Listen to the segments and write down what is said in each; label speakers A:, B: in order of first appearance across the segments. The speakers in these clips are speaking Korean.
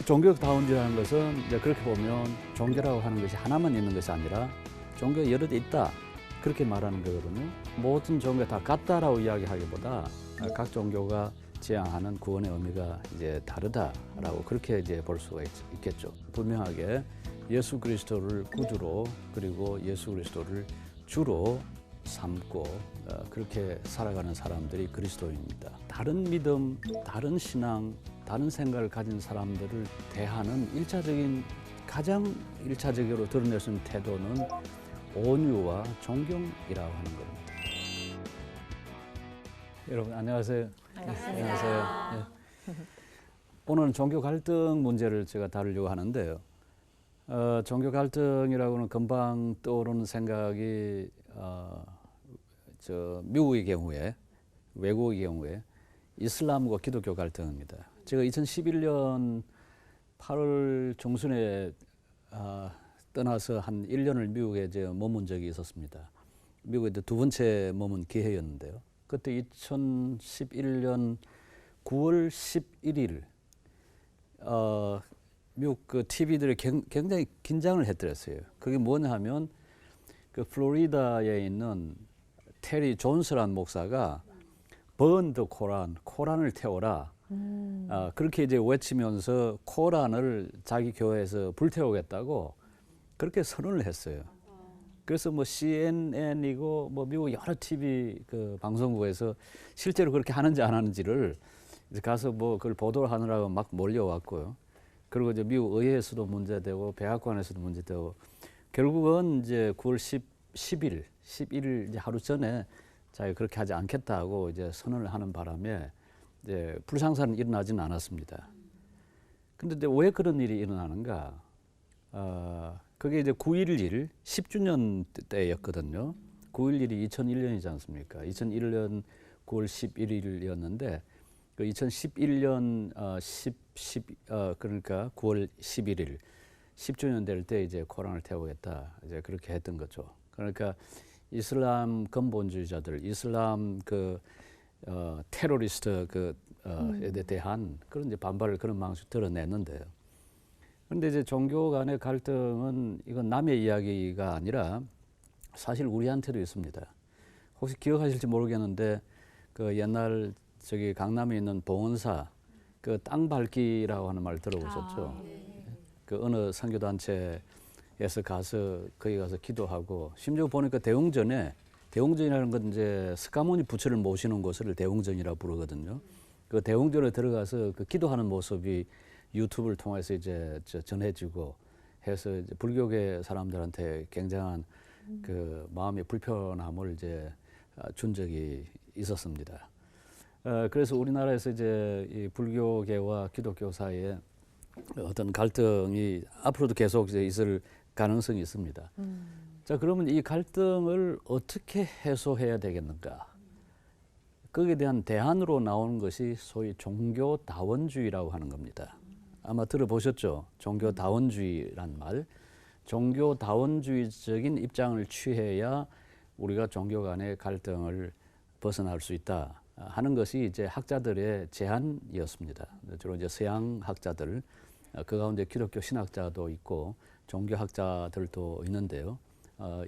A: 종교다원주의라는 것은 이제 그렇게 보면 종교라고 하는 것이 하나만 있는 것이 아니라 종교가 여러 개 있다 그렇게 말하는 거거든요. 모든 종교가 다 같다라고 이야기하기보다 각 종교가 지향하는 구원의 의미가 이제 다르다라고 그렇게 이제 볼 수가 있겠죠. 분명하게 예수 그리스도를 구주로 그리고 예수 그리스도를 주로 삼고 그렇게 살아가는 사람들이 그리스도인입니다. 다른 믿음, 다른 신앙, 다른 생각을 가진 사람들을 대하는 가장 일차적으로 드러낼 수 있는 태도는 온유와 존경이라고 하는 겁니다. 여러분 안녕하세요. 안녕하세요. 네. 오늘은 종교 갈등 문제를 제가 다루려고 하는데요. 종교 갈등이라고는 금방 떠오르는 생각이 미국의 경우에 외국의 경우에 이슬람과 기독교 갈등입니다. 제가 2011년 8월 중순에 떠나서 한 1년을 미국에 머문 적이 있었습니다. 미국에 두 번째 머문 기회였는데요. 그때 2011년 9월 11일 미국 그 TV들이 굉장히 긴장을 했더랬어요. 그게 뭐냐 하면 그 플로리다에 있는 테리 존스라는 목사가 Burn the Koran, 코란을 태워라. 그렇게 이제 외치면서 코란을 자기 교회에서 불태우겠다고 그렇게 선언을 했어요. 그래서 뭐 CNN이고 뭐 미국 여러 TV 그 방송국에서 실제로 그렇게 하는지 안 하는지를 이제 가서 뭐 그걸 보도를 하느라고 막 몰려왔고요. 그리고 이제 미국 의회에서도 문제되고 백악관에서도 문제되고 결국은 이제 9월 11일 이제 하루 전에 자기가 그렇게 하지 않겠다고 이제 선언을 하는 바람에 이제 불상사는 일어나지는 않았습니다. 근데 이제 왜 그런 일이 일어나는가? 그게 이제 9.11 10주년 때였거든요. 9.11이 2001년이지 않습니까? 2001년 9월 11일이었는데 그 2011년 그러니까 9월 11일 10주년 될 때 이제 코란을 태우겠다 이제 그렇게 했던 거죠. 그러니까 이슬람 근본주의자들, 이슬람 테러리스트 에 대한 그런 이제 반발을 그런 방식으로 드러냈는데요. 그런데 이제 종교 간의 갈등은 이건 남의 이야기가 아니라 사실 우리한테도 있습니다. 혹시 기억하실지 모르겠는데 그 옛날 강남에 있는 봉헌사 그 땅 밟기라고 하는 말 들어보셨죠? 그 어느 선교단체에서 가서 거기 가서 기도하고 심지어 보니까 대웅전이라는 건 이제 스가모니 부처를 모시는 곳을 대웅전이라고 부르거든요. 그 대웅전에 들어가서 그 기도하는 모습이 유튜브를 통해서 이제 전해지고 해서 이제 불교계 사람들한테 굉장한 그 마음의 불편함을 이제 준 적이 있었습니다. 그래서 우리나라에서 이제 이 불교계와 기독교 사이에 어떤 갈등이 앞으로도 계속 이제 있을 가능성이 있습니다. 자, 그러면 이 갈등을 어떻게 해소해야 되겠는가? 거기에 대한 대안으로 나오는 것이 소위 종교다원주의라고 하는 겁니다. 아마 들어보셨죠? 종교다원주의란 말. 종교다원주의적인 입장을 취해야 우리가 종교 간의 갈등을 벗어날 수 있다 하는 것이 이제 학자들의 제안이었습니다. 주로 이제 서양 학자들, 그 가운데 기독교 신학자도 있고 종교학자들도 있는데요.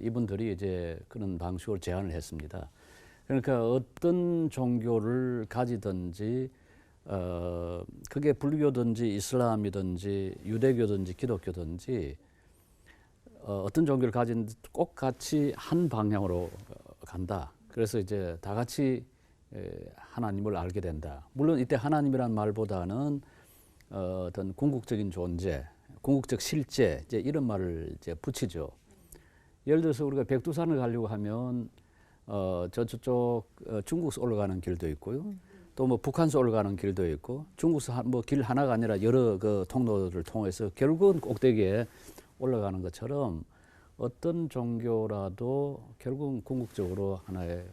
A: 이분들이 이제 그런 방식으로 제안을 했습니다. 그러니까 어떤 종교를 가지든지 그게 불교든지 이슬람이든지 유대교든지 기독교든지 어떤 종교를 가진 꼭 같이 한 방향으로 간다. 그래서 이제 다 같이 하나님을 알게 된다. 물론 이때 하나님이란 말보다는 어떤 궁극적인 존재, 궁극적 실제 이제 이런 말을 이제 붙이죠. 예를 들어서 우리가 백두산을 가려고 하면 저쪽 중국에서 올라가는 길도 있고요. 또 뭐 북한에서 올라가는 길도 있고 중국에서 뭐 길 하나가 아니라 여러 그 통로를 통해서 결국은 꼭대기에 올라가는 것처럼 어떤 종교라도 결국은 궁극적으로 하나의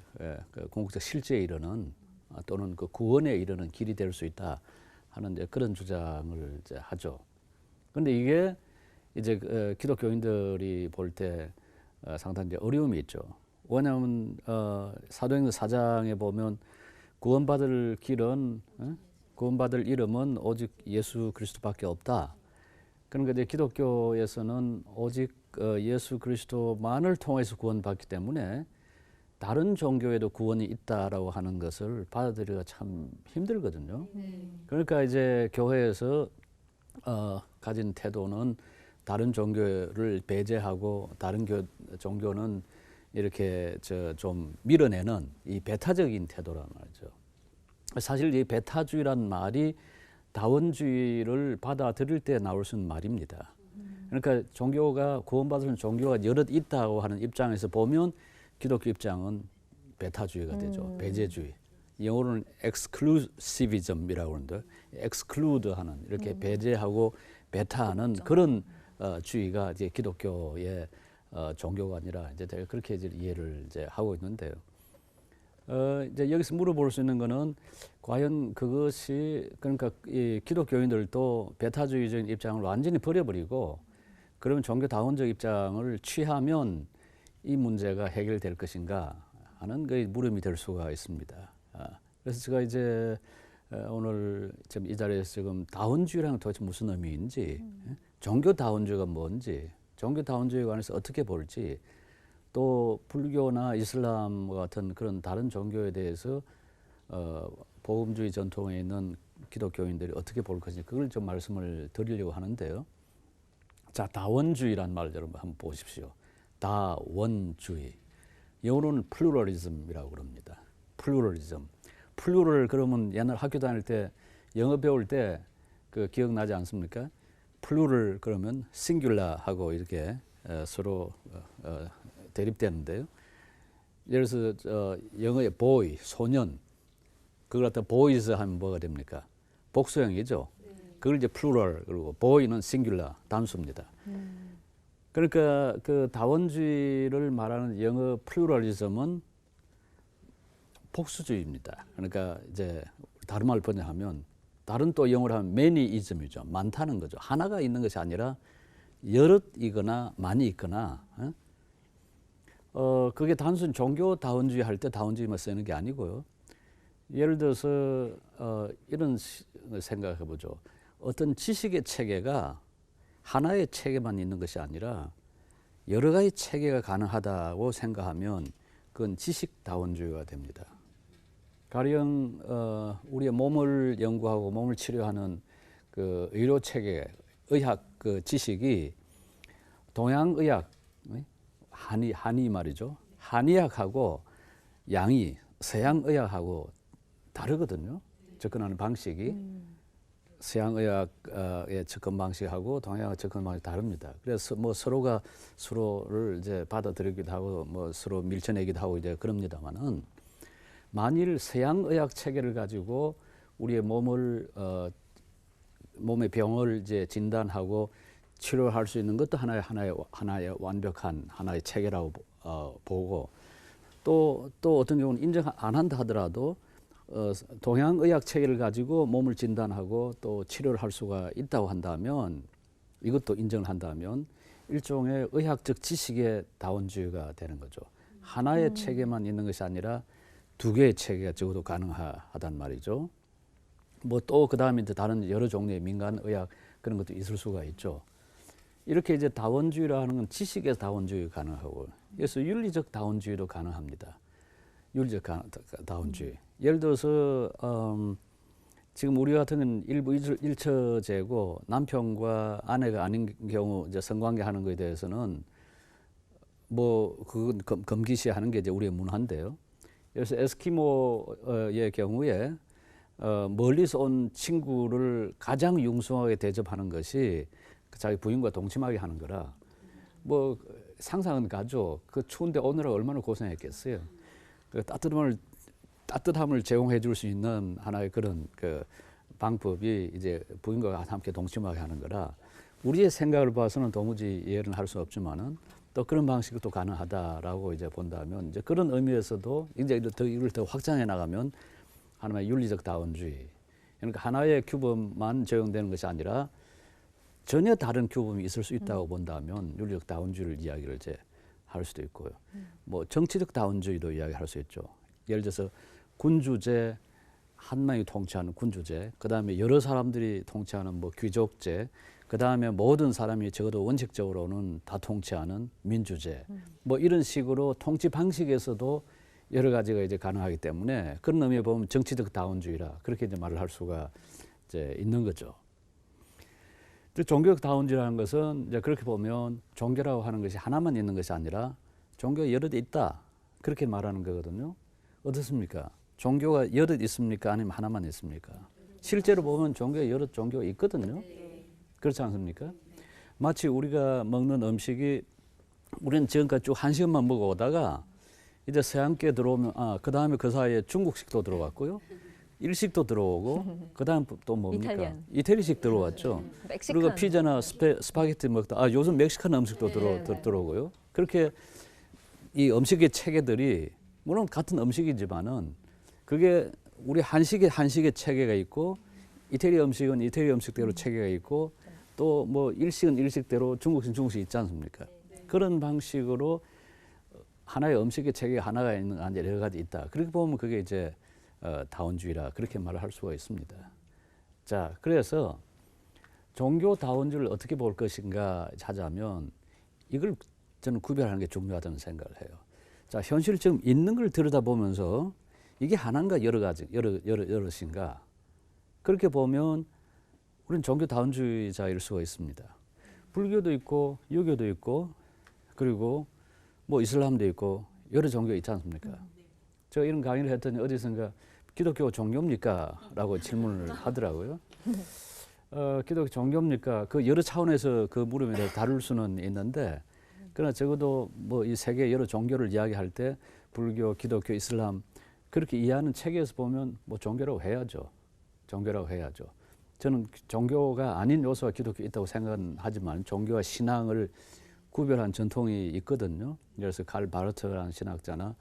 A: 그 궁극적 실제에 이르는 또는 그 구원에 이르는 길이 될 수 있다 하는 이제 그런 주장을 이제 하죠. 그런데 이게 이제 기독교인들이 볼 때 상당히 이제 어려움이 있죠. 왜냐하면 사도행전 4장에 보면 구원받을 길은 구원받을 이름은 오직 예수 그리스도밖에 없다. 그러니까 이제 기독교에서는 오직 예수 그리스도만을 통해서 구원받기 때문에 다른 종교에도 구원이 있다라고 하는 것을 받아들이기가 참 힘들거든요. 그러니까 이제 교회에서 가진 태도는 다른 종교를 배제하고 다른 종교는 이렇게 좀 밀어내는 이 배타적인 태도란 말이죠. 사실 이 배타주의란 말이 다원주의를 받아들일 때 나올 수 있는 말입니다. 그러니까 종교가 구원받은 종교가 여럿 있다고 하는 입장에서 보면 기독교 입장은 배타주의가 되죠. 배제주의. 영어로는 exclusivism이라고 하는데 exclude하는 이렇게 배제하고 배타하는 그런 주의가 이제 기독교의 종교가 아니라 이제 그렇게 이제 이해를 이제 하고 있는데요. 이제 여기서 물어볼 수 있는 거는 과연 그것이 그러니까 이 기독교인들도 배타주의적인 입장을 완전히 버려버리고 그러면 종교다원적 입장을 취하면 이 문제가 해결될 것인가 하는 그 물음이 될 수가 있습니다. 그래서 제가 이제 오늘 지금 이 자리에서 지금 다원주의라는 도대체 무슨 의미인지, 종교다원주의가 뭔지, 종교다원주의에 관해서 어떻게 볼지, 또 불교나 이슬람 같은 그런 다른 종교에 대해서 복음주의 전통에 있는 기독교인들이 어떻게 볼 것인지 그걸 좀 말씀을 드리려고 하는데요. 자, 다원주의란 말 여러분 한번 보십시오. 다원주의. 영어로는 플루럴리즘이라고 그럽니다. 플루럴리즘. 플루럴 그러면 옛날 학교 다닐 때 영어 배울 때 그 기억나지 않습니까? 플루럴 그러면 싱귤라하고 이렇게 서로 대립되는데요. 예를 들어서 영어의 boy, 소년. 그걸 갖다 boys 하면 뭐가 됩니까? 복수형이죠. 그걸 이제 plural 그리고 boy는 singular 단수입니다. 그러니까 그 다원주의를 말하는 영어 플루럴리즘은 복수주의입니다. 그러니까 이제 다른 말을 번역하면 다른 또 영어로 하면 manyism이죠. 많다는 거죠. 하나가 있는 것이 아니라 여럿이거나 많이 있거나 그게 단순 종교 다원주의 할 때 다원주의만 쓰는 게 아니고요. 예를 들어서 이런 생각해 보죠. 어떤 지식의 체계가 하나의 체계만 있는 것이 아니라 여러 가지 체계가 가능하다고 생각하면 그건 지식다원주의가 됩니다. 가령 우리의 몸을 연구하고 몸을 치료하는 그 의료 체계, 의학 그 지식이 동양의학, 한의 말이죠. 한의학하고 양이 서양의학하고 다르거든요. 접근하는 방식이. 서양의학의 접근 방식하고 동양의 접근 방식이 다릅니다. 그래서 뭐 서로가 서로를 이제 받아들이기도 하고 뭐 서로 밀쳐내기도 하고 이제 그럽니다만은 만일 서양의학 체계를 가지고 우리의 몸의 병을 이제 진단하고 치료할 수 있는 것도 하나의 완벽한 하나의 체계라고 보고 또 어떤 경우는 인정 안 한다 하더라도 동양의학 체계를 가지고 몸을 진단하고 또 치료를 할 수가 있다고 한다면 이것도 인정을 한다면 일종의 의학적 지식의 다원주의가 되는 거죠. 하나의 체계만 있는 것이 아니라 두 개의 체계가 적어도 가능하단 말이죠. 뭐 또 그 다음에 다른 여러 종류의 민간의학 그런 것도 있을 수가 있죠. 이렇게 이제 다원주의라 하는 건 지식의 다원주의가 가능하고 그래서 윤리적 다원주의도 가능합니다. 윤리적 다원주의. 예를 들어서 지금 우리 같은 건 일부 일처제고 남편과 아내가 아닌 경우 이제 성관계 하는 것에 대해서는 뭐 그건 금기시하는 게 이제 우리의 문화인데요. 그래서 에스키모의 경우에 멀리서 온 친구를 가장 융숭하게 대접하는 것이 자기 부인과 동침하게 하는 거라 뭐 상상은 가죠. 그 추운데 오느라 얼마나 고생했겠어요. 그 따뜻함을 제공해 줄 수 있는 하나의 그런 그 방법이 이제 부인과 함께 동침하게 하는 거라 우리의 생각을 봐서는 도무지 이해를 할 수 없지만은 또 그런 방식도 가능하다라고 이제 본다면 이제 그런 의미에서도 이제 이걸 더 확장해 나가면 하나의 윤리적 다원주의. 그러니까 하나의 규범만 적용되는 것이 아니라 전혀 다른 규범이 있을 수 있다고 본다면 윤리적 다원주의를 이야기를 이제 할 수도 있고요. 뭐 정치적 다원주의도 이야기할 수 있죠. 예를 들어서 군주제, 한 명이 통치하는 군주제, 그 다음에 여러 사람들이 통치하는 뭐 귀족제, 그 다음에 모든 사람이 적어도 원칙적으로는 다 통치하는 민주제, 뭐 이런 식으로 통치 방식에서도 여러 가지가 이제 가능하기 때문에 그런 의미에 보면 정치적 다원주의라 그렇게 이제 말을 할 수가 이제 있는 거죠. 종교적 다원주의라는 것은 이제 그렇게 보면 종교라고 하는 것이 하나만 있는 것이 아니라 종교가 여럿 있다 그렇게 말하는 거거든요. 어떻습니까? 종교가 여럿 있습니까? 아니면 하나만 있습니까? 실제로 보면 종교가 여럿 종교가 있거든요. 그렇지 않습니까? 마치 우리가 먹는 음식이 우리는 지금까지 쭉 한식만 먹어오다가 이제 서양계 들어오면 그 다음에 그 사이에 중국식도 들어왔고요. 일식도 들어오고 그 다음 또 뭡니까? 이태리식 들어왔죠. 그리고 피자나 스파게티 먹다 요즘 멕시칸 음식도 들어오고요. 그렇게 이 음식의 체계들이 물론 같은 음식이지만은 그게 우리 한식의 체계가 있고 이태리 음식은 이태리 음식대로 체계가 있고 또 뭐 일식은 일식대로 중국식 있지 않습니까? 그런 방식으로 하나의 음식의 체계가 하나가 있는 게 아니라 여러 가지 있다. 그렇게 보면 그게 이제 다원주의라 그렇게 말을 할 수가 있습니다. 자, 그래서 종교 다원주의를 어떻게 볼 것인가 하자면 이걸 저는 구별하는 게 중요하다는 생각을 해요. 자, 현실 지금 있는 걸 들여다보면서 이게 하나인가 여럿인가 그렇게 보면 우리는 종교 다원주의자일 수가 있습니다. 불교도 있고 유교도 있고 그리고 뭐 이슬람도 있고 여러 종교가 있지 않습니까? 제가 이런 강의를 했더니 어디선가 기독교 종교입니까? 라고 질문을 하더라고요. 기독교 종교입니까? 그 여러 차원에서 그 물음에 대해 다룰 수는 있는데 그러나 적어도 뭐 이 세계 여러 종교를 이야기할 때 불교, 기독교, 이슬람 그렇게 이해하는 체계에서 보면 뭐 종교라고 해야죠. 종교라고 해야죠. 저는 종교가 아닌 요소가 기독교에 있다고 생각은 하지만 종교와 신앙을 구별한 전통이 있거든요. 그래서 칼 바르트라는 신학자나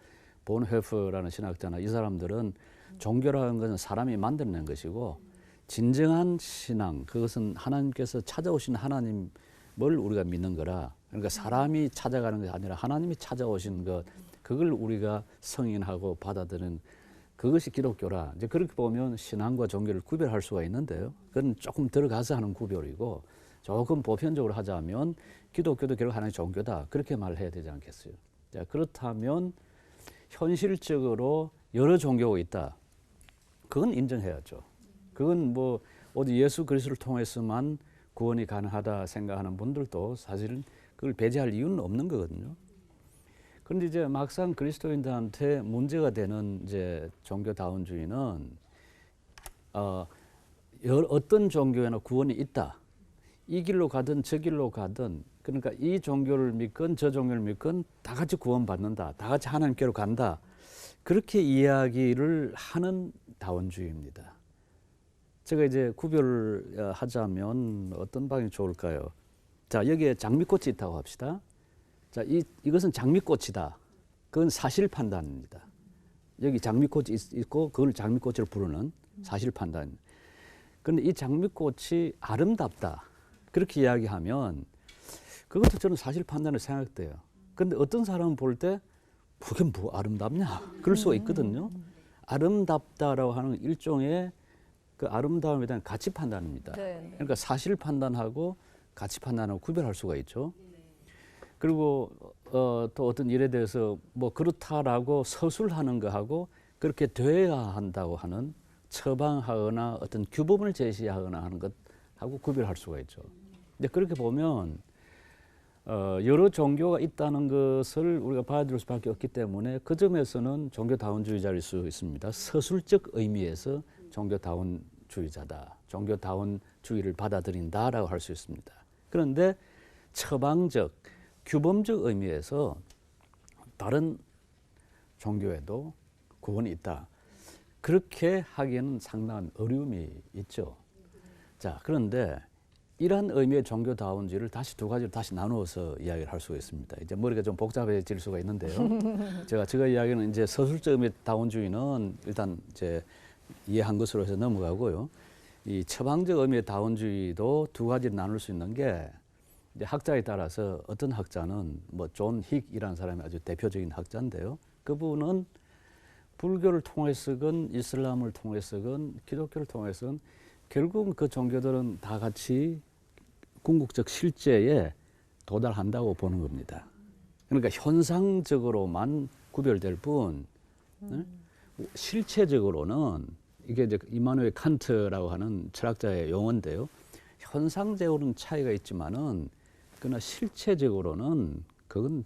A: 본헤프라는 신학자나 이 사람들은 종교라는 것은 사람이 만들어낸 것이고 진정한 신앙, 그것은 하나님께서 찾아오신 하나님을 우리가 믿는 거라. 그러니까 사람이 찾아가는 것이 아니라 하나님이 찾아오신 것, 그걸 우리가 승인하고 받아들이는 그것이 기독교라. 이제 그렇게 보면 신앙과 종교를 구별할 수가 있는데요. 그건 조금 들어가서 하는 구별이고 조금 보편적으로 하자면 기독교도 결국 하나의 종교다. 그렇게 말해야 되지 않겠어요? 자, 그렇다면 현실적으로 여러 종교가 있다. 그건 인정해야죠. 그건 뭐 어디 예수 그리스도를 통해서만 구원이 가능하다 생각하는 분들도 사실은 그걸 배제할 이유는 없는 거거든요. 그런데 이제 막상 그리스도인들한테 문제가 되는 이제 종교다원주의는 어떤 종교에나 구원이 있다. 이 길로 가든 저 길로 가든 그러니까 이 종교를 믿건 저 종교를 믿건 다 같이 구원받는다. 다 같이 하나님께로 간다. 그렇게 이야기를 하는 다원주의입니다. 제가 이제 구별을 하자면 어떤 방이 좋을까요? 자, 여기에 장미꽃이 있다고 합시다. 자, 이것은 장미꽃이다. 그건 사실 판단입니다. 여기 장미꽃이 있고 그걸 장미꽃으로 부르는 사실 판단. 그런데 이 장미꽃이 아름답다. 그렇게 이야기하면 그것도 저는 사실 판단을 생각돼요. 그런데 어떤 사람은 볼 때 그게 뭐 아름답냐? 그럴 수가 있거든요. 아름답다라고 하는 일종의 그 아름다움에 대한 가치 판단입니다.
B: 네.
A: 그러니까 사실 판단하고 가치 판단하고 구별할 수가 있죠. 그리고 또 어떤 일에 대해서 뭐 그렇다라고 서술하는 거하고 그렇게 돼야 한다고 하는 처방하거나 어떤 규범을 제시하거나 하는 것하고 구별할 수가 있죠. 근데 그렇게 보면 여러 종교가 있다는 것을 우리가 받아들일 수밖에 없기 때문에 그 점에서는 종교다원주의자일 수 있습니다. 서술적 의미에서 종교다원주의자다. 종교다원주의를 받아들인다라고 할 수 있습니다. 그런데 처방적, 규범적 의미에서 다른 종교에도 구원이 있다. 그렇게 하기에는 상당한 어려움이 있죠. 자, 그런데 이러한 의미의 종교다원주의를 다시 두 가지로 다시 나누어서 이야기를 할 수가 있습니다. 이제 머리가 좀 복잡해질 수가 있는데요. 제가 이야기는 이제 서술적 의미의 다원주의는 일단 이제 이해한 것으로 해서 넘어가고요. 이 처방적 의미의 다원주의도 두 가지로 나눌 수 있는 게 이제 학자에 따라서 어떤 학자는 뭐 존 힉이라는 사람이 아주 대표적인 학자인데요. 그분은 불교를 통해서건 이슬람을 통해서건 기독교를 통해서건 결국은 그 종교들은 다 같이 궁극적 실제에 도달한다고 보는 겁니다. 그러니까 현상적으로만 구별될 뿐 실체적으로는 이게 이제 이마누엘 칸트라고 하는 철학자의 용어인데요. 현상적으로는 차이가 있지만은 그러나 실체적으로는 그건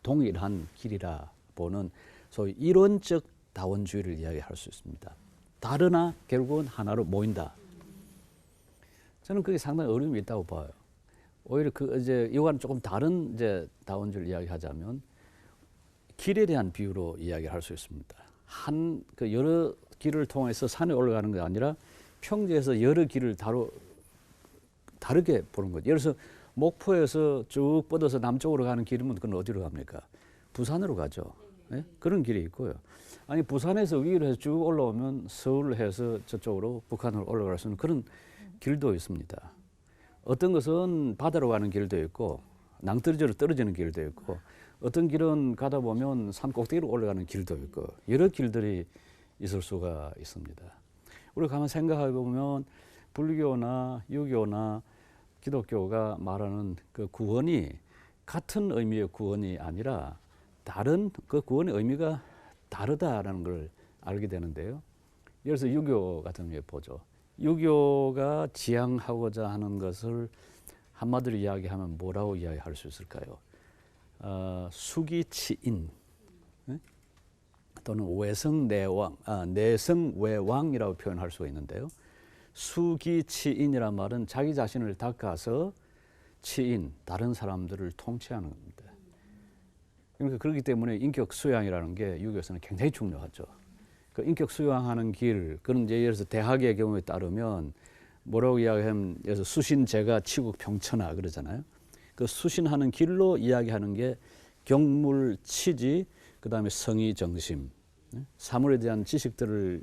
A: 동일한 길이라 보는 소위 이론적 다원주의를 이야기할 수 있습니다. 다르나 결국은 하나로 모인다. 저는 그게 상당히 어려움이 있다고 봐요. 오히려 이제 이와는 조금 다른 이제 다원주의를 이야기하자면 길에 대한 비유로 이야기할 수 있습니다. 그 여러 길을 통해서 산에 올라가는 게 아니라 평지에서 여러 길을 다르게 보는 거죠. 예를 들어서 목포에서 쭉 뻗어서 남쪽으로 가는 길이면 그건 어디로 갑니까? 부산으로 가죠. 네? 그런 길이 있고요. 아니 부산에서 위로 해서 쭉 올라오면 서울을 해서 저쪽으로 북한으로 올라갈 수 있는 그런 길도 있습니다. 어떤 것은 바다로 가는 길도 있고 낭떠러지로 떨어지는 길도 있고 어떤 길은 가다 보면 산 꼭대기로 올라가는 길도 있고 여러 길들이 있을 수가 있습니다. 우리가 가만 생각해 보면 불교나 유교나 기독교가 말하는 그 구원이 같은 의미의 구원이 아니라 다른 그 구원의 의미가 다르다라는 걸 알게 되는데요. 예를 들어서 유교 같은 경우에 보죠. 유교가 지향하고자 하는 것을 한마디로 이야기하면 뭐라고 이야기할 수 있을까요? 수기치인 또는 외성내왕, 내성외왕이라고 표현할 수가 있는데요. 수기치인이란 말은 자기 자신을 닦아서 치인, 다른 사람들을 통치하는 겁니다. 그러니까 그렇기 때문에 인격 수양이라는 게 유교에서는 굉장히 중요하죠. 그 인격 수양하는 길, 그런 이제 예를 들어서 대학의 경우에 따르면 뭐라고 이야기하면 예를 들어서 수신제가 치국평천하 그러잖아요. 그 수신하는 길로 이야기하는 게 경물치지, 그 다음에 성의정심, 사물에 대한 지식들을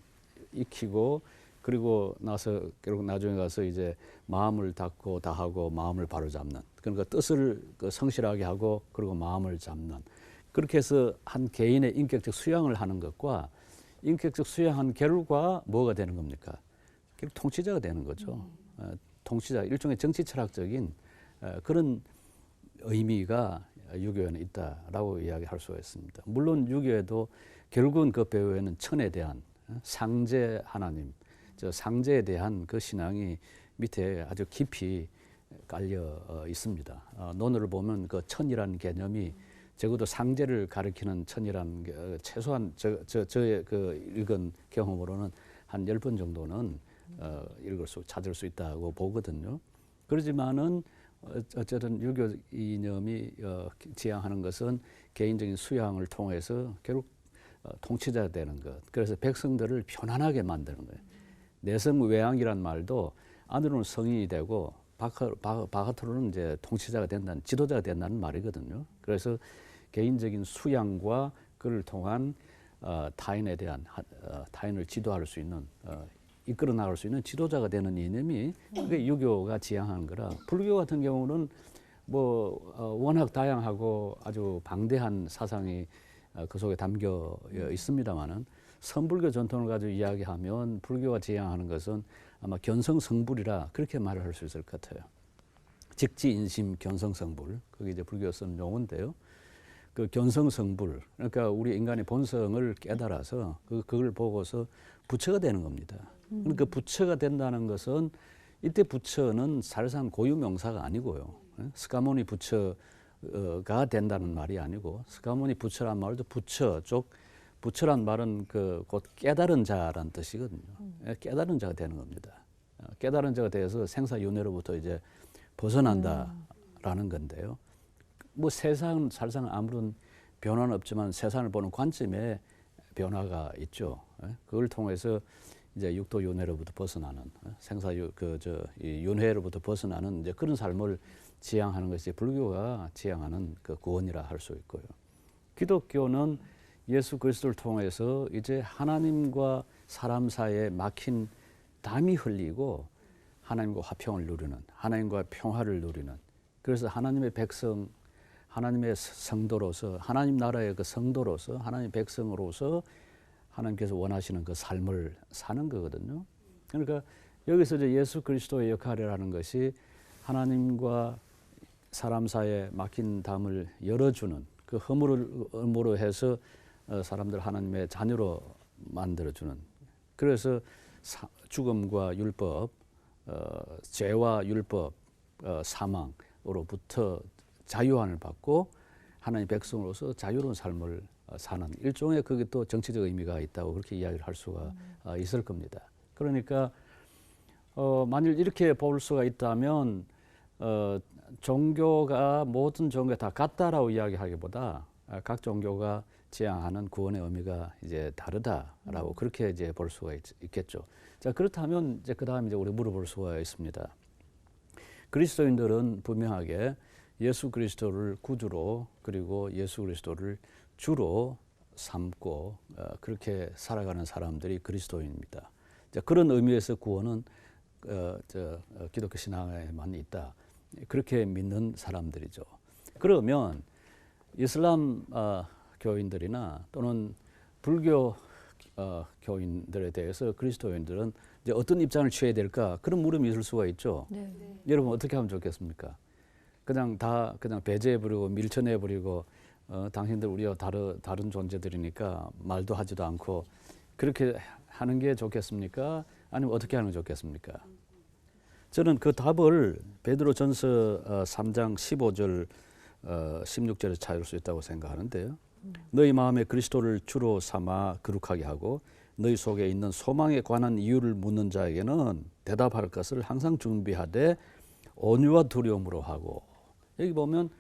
A: 익히고 그리고 나서 결국 나중에 가서 이제 마음을 닫고 다하고 마음을 바로잡는, 그러니까 뜻을 성실하게 하고 그리고 마음을 잡는, 그렇게 해서 한 개인의 인격적 수양을 하는 것과 인격적 수양한 결과 뭐가 되는 겁니까? 결국 통치자가 되는 거죠. 통치자, 일종의 정치 철학적인 그런 의미가 유교에는 있다라고 이야기할 수가 있습니다. 물론 유교에도 결국은 그 배후에는 천에 대한 상제 하나님, 저 상제에 대한 그 신앙이 밑에 아주 깊이 깔려 있습니다. 논어를 보면 그 천이라는 개념이 적어도 상제를 가리키는 천이라는 게 최소한 저의 그 읽은 경험으로는 한 10번 정도는 찾을 수 있다고 보거든요. 그렇지만은 어쨌든 유교 이념이 지향하는 것은 개인적인 수양을 통해서 결국 통치자가 되는 것. 그래서 백성들을 편안하게 만드는 거예요. 내성외양이란 말도 안으로는 성인이 되고 바깥으로는 이제 통치자가 된다는, 지도자가 된다는 말이거든요. 그래서 개인적인 수양과 그를 통한 타인에 대한 타인을 지도할 수 있는 이끌어 나갈 수 있는 지도자가 되는 이념이 그게 유교가 지향하는 거라. 불교 같은 경우는 뭐 워낙 다양하고 아주 방대한 사상이 그 속에 담겨 있습니다만은 선불교 전통을 가지고 이야기하면 불교가 지향하는 것은 아마 견성성불이라 그렇게 말을 할 수 있을 것 같아요. 직지인심 견성성불, 그게 이제 불교 쓴 용어인데요. 그 견성성불, 그러니까 우리 인간의 본성을 깨달아서 그걸 보고서 부처가 되는 겁니다. 그러니까 부처가 된다는 것은 이때 부처는 사실상 고유명사가 아니고요. 스가모니 부처가 된다는 말이 아니고, 스가모니 부처란 말도 부처 쪽, 부처란 말은 곧 깨달은 자란 뜻이거든요. 깨달은 자가 되는 겁니다. 깨달은 자가 되어서 생사윤회로부터 이제 벗어난다라는 건데요. 뭐 세상은 사실상 아무런 변화는 없지만 세상을 보는 관점에 변화가 있죠. 그걸 통해서 이제 육도 윤회로부터 벗어나는 이 윤회로부터 벗어나는 이제 그런 삶을 지향하는 것이 불교가 지향하는 그 구원이라 할 수 있고요. 기독교는 예수 그리스도를 통해서 이제 하나님과 사람 사이에 막힌 담이 흘리고 하나님과 화평을 누리는, 하나님과 평화를 누리는 그래서 하나님의 백성, 하나님의 성도로서, 하나님 나라의 그 성도로서, 하나님의 백성으로서 하나님께서 원하시는 그 삶을 사는 거거든요. 그러니까 여기서 이제 예수 그리스도의 역할이라는 것이 하나님과 사람 사이에 막힌 담을 열어주는 그 허물을 해서 사람들 하나님의 자녀로 만들어주는, 그래서 죽음과 율법, 죄와 율법, 사망으로부터 자유함을 받고 하나님의 백성으로서 자유로운 삶을 사는 일종의, 그게 또 정치적 의미가 있다고 그렇게 이야기를 할 수가 있을 겁니다. 그러니까 만일 이렇게 볼 수가 있다면 종교가 모든 종교가 다 같다라고 이야기하기보다 각 종교가 지향하는 구원의 의미가 이제 다르다라고 그렇게 이제 볼 수가 있겠죠. 자, 그렇다면 이제 그다음 이제 우리 물어볼 수가 있습니다. 그리스도인들은 분명하게 예수 그리스도를 구주로, 그리고 예수 그리스도를 주로 삼고 그렇게 살아가는 사람들이 그리스도인입니다. 자, 그런 의미에서 구원은 기독교 신앙에만 있다, 그렇게 믿는 사람들이죠. 그러면 이슬람 교인들이나 또는 불교 교인들에 대해서 그리스도인들은 이제 어떤 입장을 취해야 될까, 그런 물음이 있을 수가 있죠. 네. 여러분 어떻게 하면 좋겠습니까? 그냥 배제해버리고 밀쳐내버리고 당신들 우리와 다른 존재들이니까 말도 하지도 않고 그렇게 하는 게 좋겠습니까? 아니면 어떻게 하는 게 좋겠습니까? 저는 그 답을 베드로전서 3장 15절 16절에 찾을 수 있다고 생각하는데요. 너희 마음에 그리스도를 주로 삼아 거룩하게 하고 너희 속에 있는 소망에 관한 이유를 묻는 자에게는 대답할 것을 항상 준비하되 온유와 두려움으로 하고. 여기 보면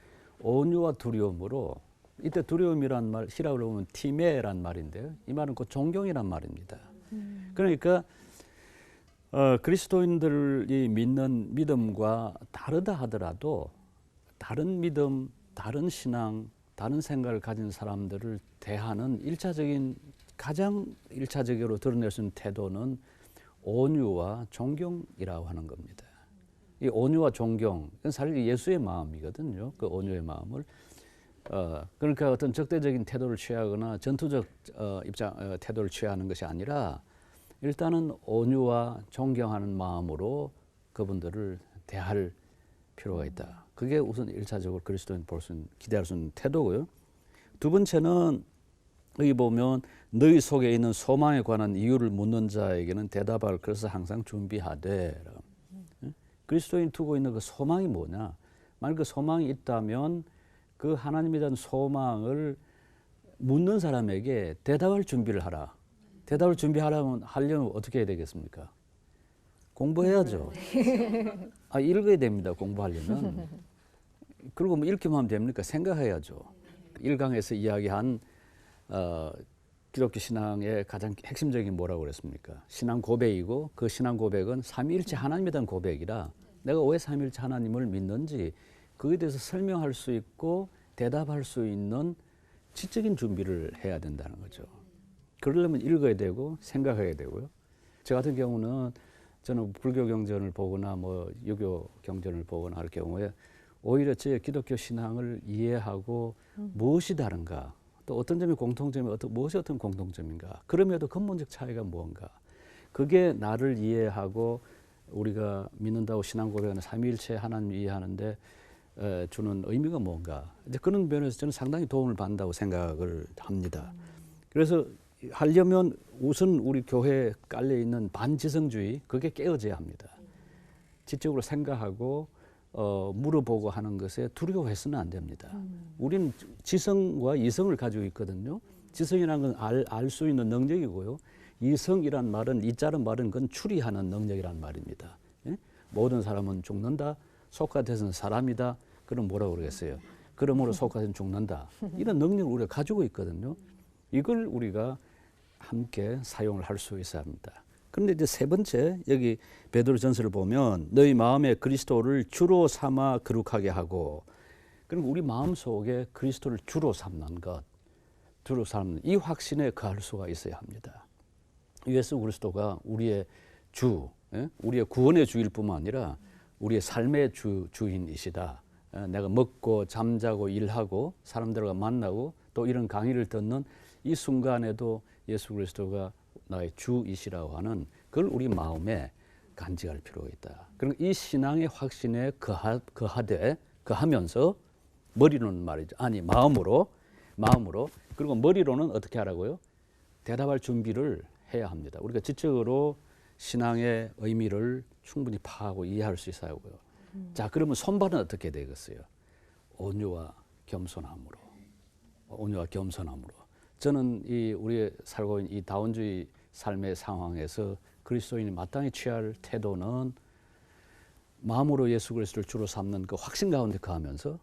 A: 온유와 두려움으로, 이때 두려움이란 말 히라우로 보면 티메란 말인데요. 이 말은 곧 존경이란 말입니다. 그러니까 그리스도인들이 믿는 믿음과 다르다 하더라도 다른 믿음, 다른 신앙, 다른 생각을 가진 사람들을 대하는 가장 일차적으로 드러낼 수 있는 태도는 온유와 존경이라고 하는 겁니다. 이 온유와 존경, 그건 사실 예수의 마음이거든요. 그 온유의 마음을. 그러니까 어떤 적대적인 태도를 취하거나 전투적 태도를 취하는 것이 아니라 일단은 온유와 존경하는 마음으로 그분들을 대할 필요가 있다. 그게 우선 1차적으로 그리스도인 기대할 수 있는 태도고요. 두 번째는 여기 보면 너희 속에 있는 소망에 관한 이유를 묻는 자에게는 대답할 것을 항상 준비하되. 그리스도인 두고 있는 그 소망이 뭐냐? 만약 그 소망이 있다면 그 하나님에 대한 소망을 묻는 사람에게 대답할 준비를 하라. 대답을 하려면 어떻게 해야 되겠습니까? 공부해야죠. 읽어야 됩니다. 공부하려면. 그리고 뭐 읽기만 하면 됩니까? 생각해야죠. 1강에서 이야기한 기독교 신앙의 가장 핵심적인 뭐라고 그랬습니까? 신앙 고백이고, 그 신앙 고백은 삼위일체 하나님에 대한 고백이라 내가 왜 삼위일체 하나님을 믿는지 그에 대해서 설명할 수 있고 대답할 수 있는 지적인 준비를 해야 된다는 거죠. 그러려면 읽어야 되고 생각해야 되고요. 저 같은 경우는 저는 불교 경전을 보거나 뭐 유교 경전을 보거나 할 경우에 오히려 제 기독교 신앙을 이해하고 무엇이 다른가, 또 어떤 점이 공통점이 무엇이 어떤 공통점인가, 그럼에도 근본적 차이가 뭔가, 그게 나를 이해하고 우리가 믿는다고 신앙 고백하는 삼위일체 하나님 이해하는데 주는 의미가 뭔가, 이제 그런 면에서 저는 상당히 도움을 받는다고 생각을 합니다. 그래서 하려면 우선 우리 교회에 깔려 있는 반지성주의, 그게 깨어져야 합니다. 지적으로 생각하고 물어보고 하는 것에 두려워해서는 안 됩니다. 우리는 지성과 이성을 가지고 있거든요. 지성이라는 건 알 수 있는 능력이고요. 이성이란 말은, 이자른 말은 그건 추리하는 능력이란 말입니다. 예? 모든 사람은 죽는다. 소크라테스는 사람이다. 그럼 뭐라고 그러겠어요? 그러므로 소크라테스는 죽는다. 이런 능력을 우리가 가지고 있거든요. 이걸 우리가 함께 사용을 할 수 있어야 합니다. 그런데 이제 세 번째, 여기 베드로전서를 보면 너희 마음에 그리스도를 주로 삼아 거룩하게 하고, 그리고 우리 마음 속에 그리스도를 주로 삼는 것, 주로 삼는 이 확신에 거할 수가 있어야 합니다. 예수 그리스도가 우리의 주, 우리의 구원의 주일 뿐만 아니라 우리의 삶의 주인이시다. 내가 먹고 잠자고 일하고 사람들과 만나고 또 이런 강의를 듣는 이 순간에도 예수 그리스도가 나의 주이시라고 하는 그걸 우리 마음에 간직할 필요가 있다. 그리고 이 신앙의 확신에 거하면서 머리로는 말이죠. 아니 마음으로 그리고 머리로는 어떻게 하라고요? 대답할 준비를 해야 합니다. 우리가 지적으로 신앙의 의미를 충분히 파악하고 이해할 수 있어야 하고요. 자, 그러면 손발은 어떻게 되겠어요? 온유와 겸손함으로. 온유와 겸손함으로. 저는 이 우리 살고 있는 이 다원주의 삶의 상황에서 그리스도인이 마땅히 취할 태도는 마음으로 예수 그리스도를 주로 삼는 그 확신 가운데 거하면서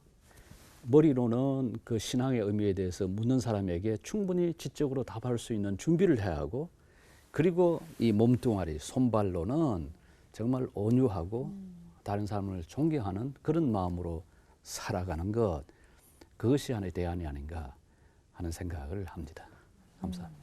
A: 머리로는 그 신앙의 의미에 대해서 묻는 사람에게 충분히 지적으로 답할 수 있는 준비를 해야 하고, 그리고 이 몸뚱아리, 손발로는 정말 온유하고 다른 사람을 존경하는 그런 마음으로 살아가는 것, 그것이 하나의 대안이 아닌가 하는 생각을 합니다. 감사합니다.